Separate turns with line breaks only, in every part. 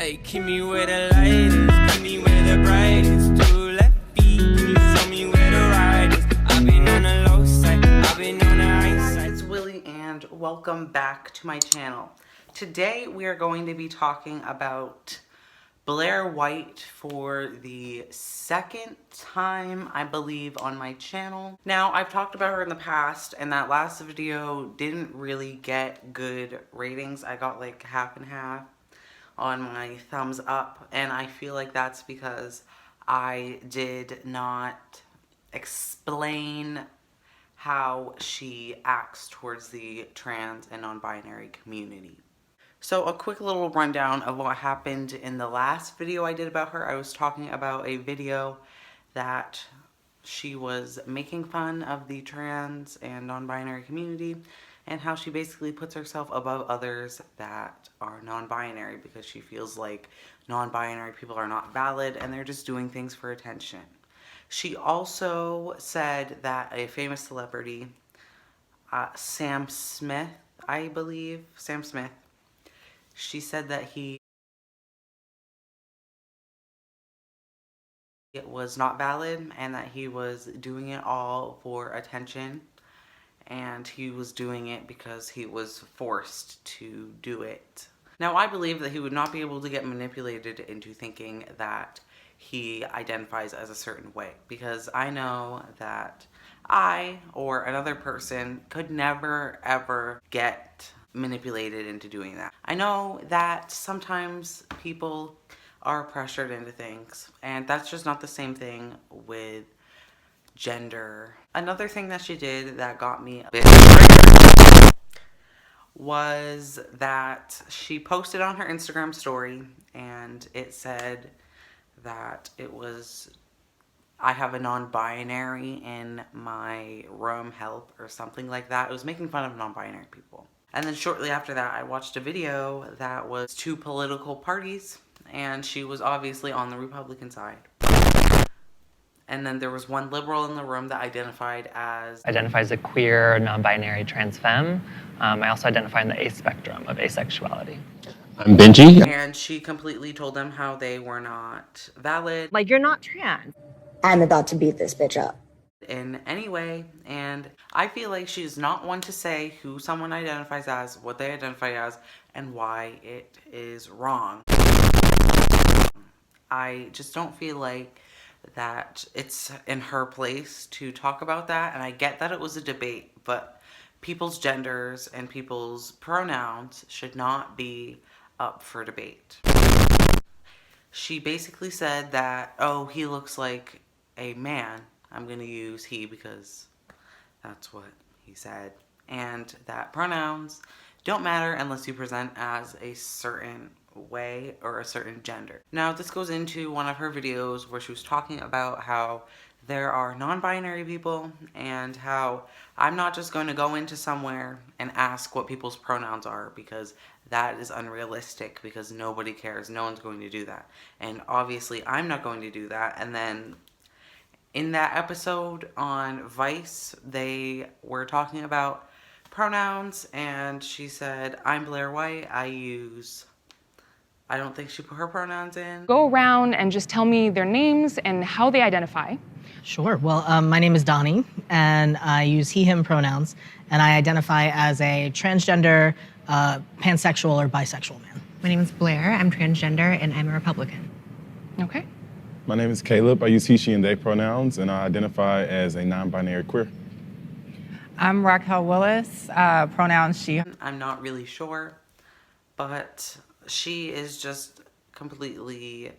Hey, keep me where the light is, keep me where the bright is. Two left feet, can you tell me where the ride is? I've been on the low side, I've been on the high side.
It's Willie and welcome back to my channel. Today we are going to be talking about Blaire White for the second time, I believe, on my channel. Now, I've talked about her in the past, and that last video didn't really get good ratings. I got like half and half on my thumbs up, and I feel like that's because I did not explain how she acts towards the trans and non-binary community. So a quick little rundown of what happened in the last video I did about her. I was talking about a video that she was making fun of the trans and non-binary community and how she basically puts herself above others that are non-binary because she feels like non-binary people are not valid and they're just doing things for attention. She also said that a famous celebrity, Sam Smith, I believe, Sam Smith, she said that it was not valid and that he was doing it all for attention, and he was doing it because he was forced to do it. Now, I believe that he would not be able to get manipulated into thinking that he identifies as a certain way, because I know that I or another person could never ever get manipulated into doing that. I know that sometimes people are pressured into things, and that's just not the same thing with gender. Another thing that she did that got me a bit triggered was that she posted on her Instagram story, and it said that it was, I have a non-binary in my room, help, or something like that. It was making fun of non-binary people. And then shortly after that, I watched a video that was two political parties, and she was obviously on the Republican side. And then there was one liberal in the room that identifies
as a queer, non-binary, trans femme. I also identify in the A spectrum of asexuality.
I'm Benji.
And she completely told them how they were not valid.
Like, you're not trans.
I'm about to beat this bitch up
in any way, and I feel like she's not one to say who someone identifies as, what they identify as, and why it is wrong. I just don't feel like that it's in her place to talk about that, and I get that it was a debate, but people's genders and people's pronouns should not be up for debate. She basically said that, oh, he looks like a man. I'm going to use he because that's what he said. And that pronouns don't matter unless you present as a certain way or a certain gender. Now, this goes into one of her videos where she was talking about how there are non-binary people and how I'm not just going to go into somewhere and ask what people's pronouns are, because that is unrealistic, because nobody cares. No one's going to do that. And obviously I'm not going to do that. And then in that episode on Vice, they were talking about pronouns, and she said, I'm Blaire White, I don't think she put her pronouns in.
Go around and just tell me their names and how they identify.
Sure. Well, my name is Donnie, and I use he, him pronouns, and I identify as a transgender, pansexual, or bisexual man.
My name is Blair. I'm transgender, and I'm a Republican.
Okay.
My name is Caleb. I use he, she, and they pronouns, and I identify as a non-binary queer.
I'm Raquel Willis, pronouns she.
I'm not really sure, but she is just completely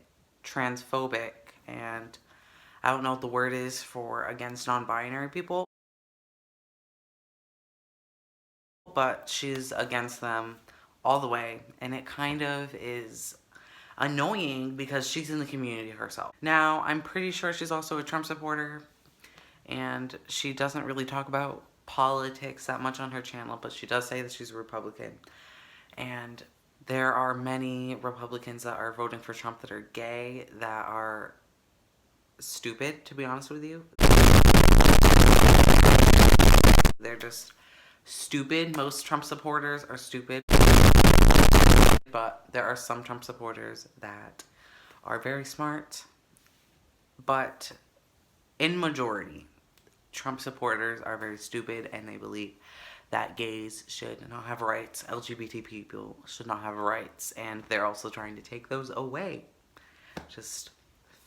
transphobic, and I don't know what the word is for against non-binary people, but she's against them all the way, and it kind of is annoying because she's in the community herself. Now, I'm pretty sure she's also a Trump supporter, and she doesn't really talk about politics that much on her channel, but she does say that she's a Republican. And there are many Republicans that are voting for Trump that are gay, that are stupid, to be honest with you. They're just stupid. Most Trump supporters are stupid. but there are some Trump supporters that are very smart. But in majority, Trump supporters are very stupid, and they believe that gays should not have rights, LGBT people should not have rights, and they're also trying to take those away. Just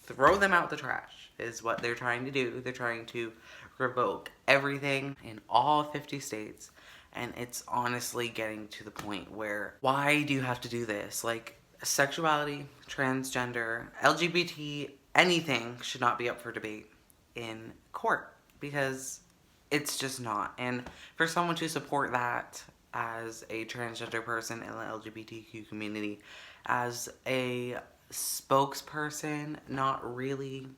throw them out the trash is what they're trying to do. They're trying to revoke everything in all 50 states, and it's honestly getting to the point where, why do you have to do this? Like, sexuality, transgender, LGBT, anything should not be up for debate in court, because it's just not. And for someone to support that as a transgender person in the LGBTQ community, as a spokesperson, not really,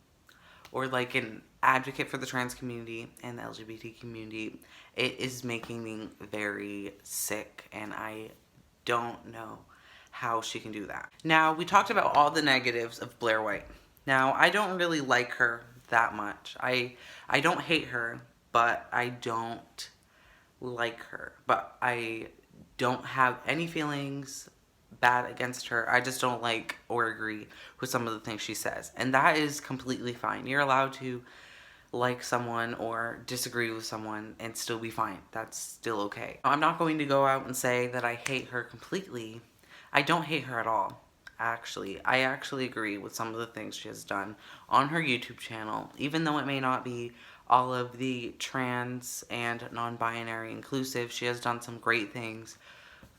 or like an advocate for the trans community and the LGBT community, it is making me very sick, and I don't know how she can do that. Now, we talked about all the negatives of Blaire White. Now, I don't really like her that much. I don't hate her, but I don't like her. But I don't have any feelings bad against her. I just don't like or agree with some of the things she says. And that is completely fine. You're allowed to like someone or disagree with someone and still be fine. That's still okay. I'm not going to go out and say that I hate her completely. I don't hate her at all. Actually, I actually agree with some of the things she has done on her YouTube channel, even though it may not be all of the trans and non-binary inclusive. She has done some great things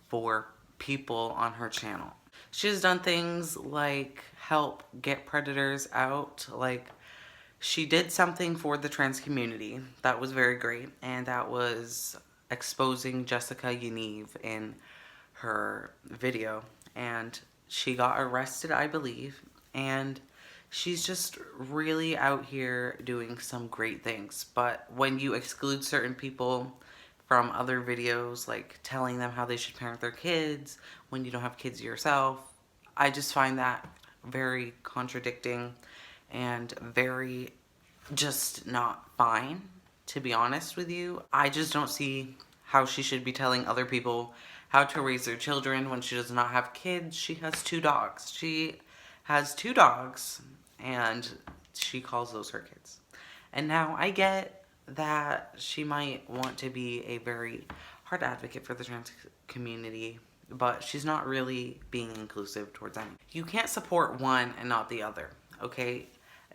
for people on her channel. She has done things like help get predators out. Like, she did something for the trans community that was very great, and that was exposing Jessica Yaniv in her video, and she got arrested, I believe, and she's just really out here doing some great things. But when you exclude certain people from other videos, like telling them how they should parent their kids when you don't have kids yourself, I just find that very contradicting and very just not fine, to be honest with you. I just don't see how she should be telling other people how to raise their children when she does not have kids. She has 2 dogs. She has 2 dogs, and she calls those her kids. And now I get that she might want to be a very hard advocate for the trans community, but she's not really being inclusive towards anyone. You can't support one and not the other, okay?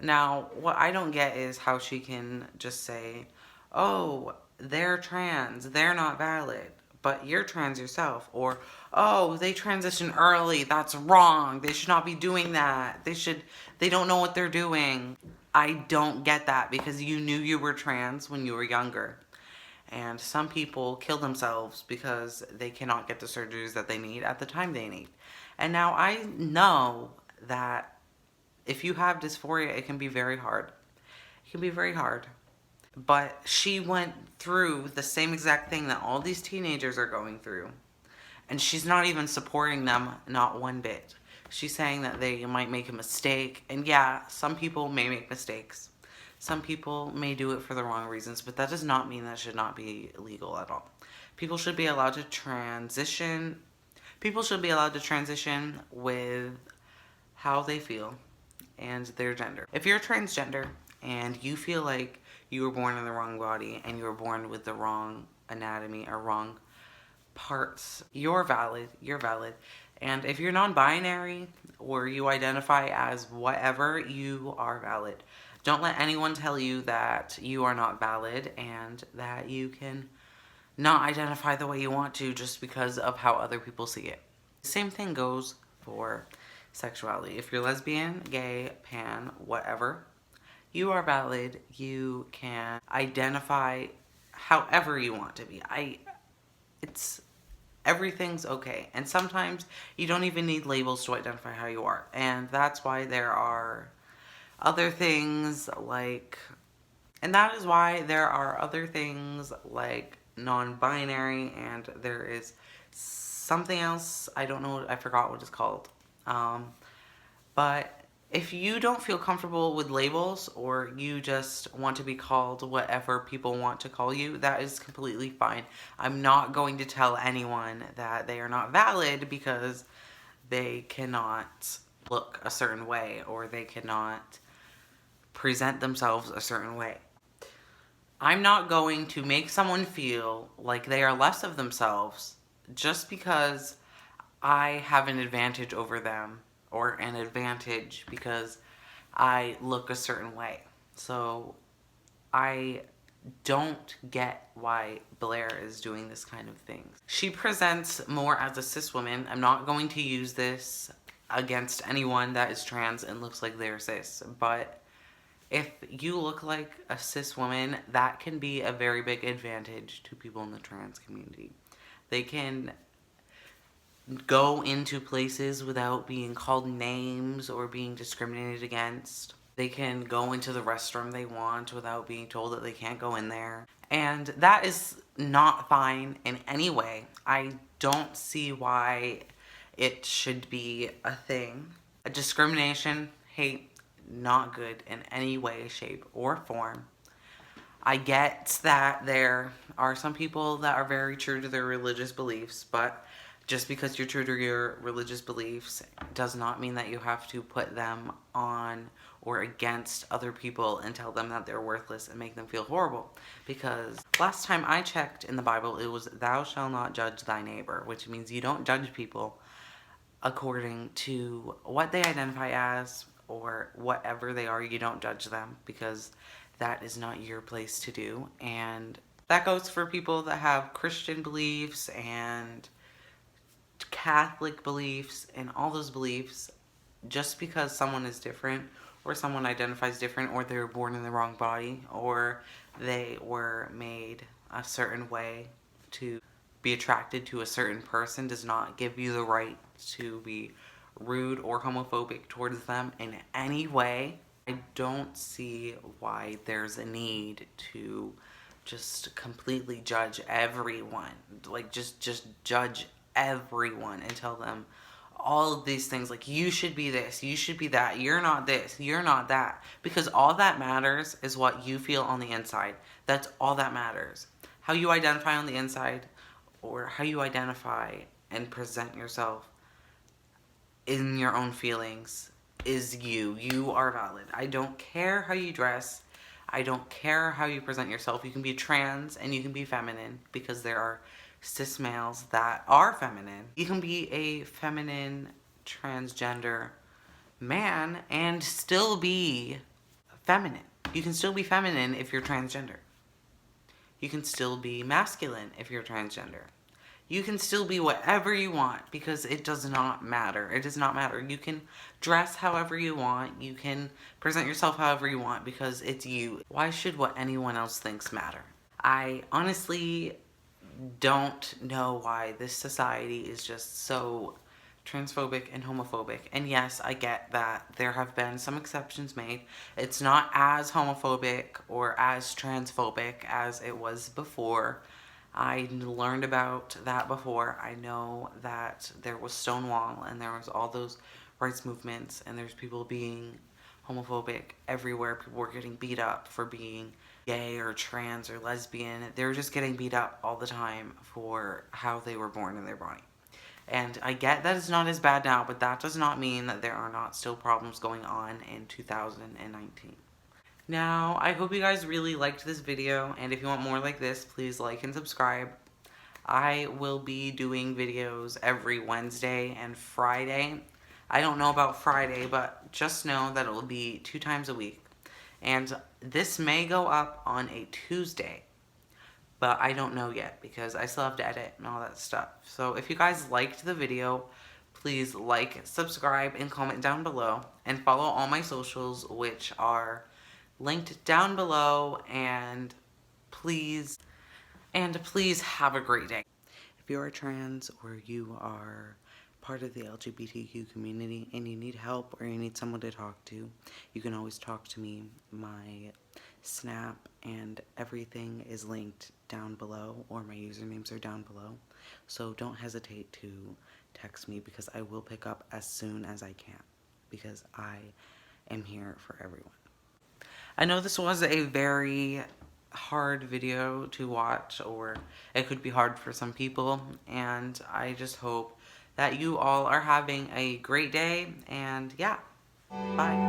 Now, what I don't get is how she can just say, oh, they're trans, they're not valid, but you're trans yourself. Or, oh, they transition early, that's wrong, they should not be doing that, they don't know what they're doing. I don't get that, because you knew you were trans when you were younger. And some people kill themselves because they cannot get the surgeries that they need at the time they need. And now I know that if you have dysphoria, it can be very hard. It can be very hard. But she went through the same exact thing that all these teenagers are going through. And she's not even supporting them, not one bit. She's saying that they might make a mistake. And yeah, some people may make mistakes. Some people may do it for the wrong reasons, but that does not mean that should not be illegal at all. People should be allowed to transition. People should be allowed to transition with how they feel and their gender. If you're transgender and you feel like you were born in the wrong body and you were born with the wrong anatomy or wrong parts, you're valid. You're valid. And if you're non-binary or you identify as whatever, you are valid. Don't let anyone tell you that you are not valid and that you can not identify the way you want to just because of how other people see it. Same thing goes for sexuality. If you're lesbian, gay, pan, whatever, you are valid. You can identify however you want to be. Everything's okay. And sometimes you don't even need labels to identify how you are. And that's why there are other things like, and that is why there are other things like non-binary, and there is something else, I don't know, I forgot what it's called. But if you don't feel comfortable with labels, or you just want to be called whatever people want to call you, that is completely fine. I'm not going to tell anyone that they are not valid because they cannot look a certain way, or they cannot present themselves a certain way. I'm not going to make someone feel like they are less of themselves just because I have an advantage over them, or an advantage because I look a certain way. So I don't get why Blair is doing this kind of thing. She presents more as a cis woman. I'm not going to use this against anyone that is trans and looks like they're cis, but if you look like a cis woman, that can be a very big advantage to people in the trans community. They can go into places without being called names or being discriminated against. They can go into the restroom they want without being told that they can't go in there. And that is not fine in any way. I don't see why it should be a thing. A discrimination, hate, not good in any way, shape, or form. I get that there are some people that are very true to their religious beliefs, but just because you're true to your religious beliefs does not mean that you have to put them on or against other people and tell them that they're worthless and make them feel horrible. Because last time I checked in the Bible, it was thou shalt not judge thy neighbor, which means you don't judge people according to what they identify as or whatever they are. You don't judge them, because that is not your place to do. And that goes for people that have Christian beliefs and Catholic beliefs and all those beliefs. Just because someone is different, or someone identifies different, or they were born in the wrong body, or they were made a certain way to be attracted to a certain person, does not give you the right to be rude or homophobic towards them in any way. I don't see why there's a need to just completely judge everyone. Like, just judge everyone and tell them all of these things, like, you should be this, you should be that, you're not this, you're not that. Because all that matters is what you feel on the inside. That's all that matters. How you identify on the inside, or how you identify and present yourself in your own feelings, is you. You are valid. I don't care how you dress. I don't care how you present yourself. You can be trans and you can be feminine, because there are cis males that are feminine. You can be a feminine transgender man and still be feminine. You can still be feminine if you're transgender. You can still be masculine if you're transgender. You can still be whatever you want, because it does not matter. It does not matter. You can dress however you want. You can present yourself however you want, because it's you. Why should what anyone else thinks matter? I honestly don't know why this society is just so transphobic and homophobic. And yes, I get that there have been some exceptions made. It's not as homophobic or as transphobic as it was before. I learned about that before. I know that there was Stonewall and there was all those rights movements, and there's people being homophobic everywhere. People were getting beat up for being gay or trans or lesbian. They were just getting beat up all the time for how they were born in their body. And I get that it's not as bad now, but that does not mean that there are not still problems going on in 2019. Now, I hope you guys really liked this video, and if you want more like this, please like and subscribe. I will be doing videos every Wednesday and Friday. I don't know about Friday, but just know that it will be 2 times a week. And this may go up on a Tuesday, but I don't know yet, because I still have to edit and all that stuff. So if you guys liked the video, please like, subscribe, and comment down below, and follow all my socials, which are linked down below. And please have a great day. If you are trans, or you are part of the LGBTQ community and you need help, or you need someone to talk to, you can always talk to me. My Snap and everything is linked down below, or my usernames are down below. So don't hesitate to text me, because I will pick up as soon as I can, because I am here for everyone. I know this was a very hard video to watch, or it could be hard for some people, and I just hope that you all are having a great day, and yeah, bye.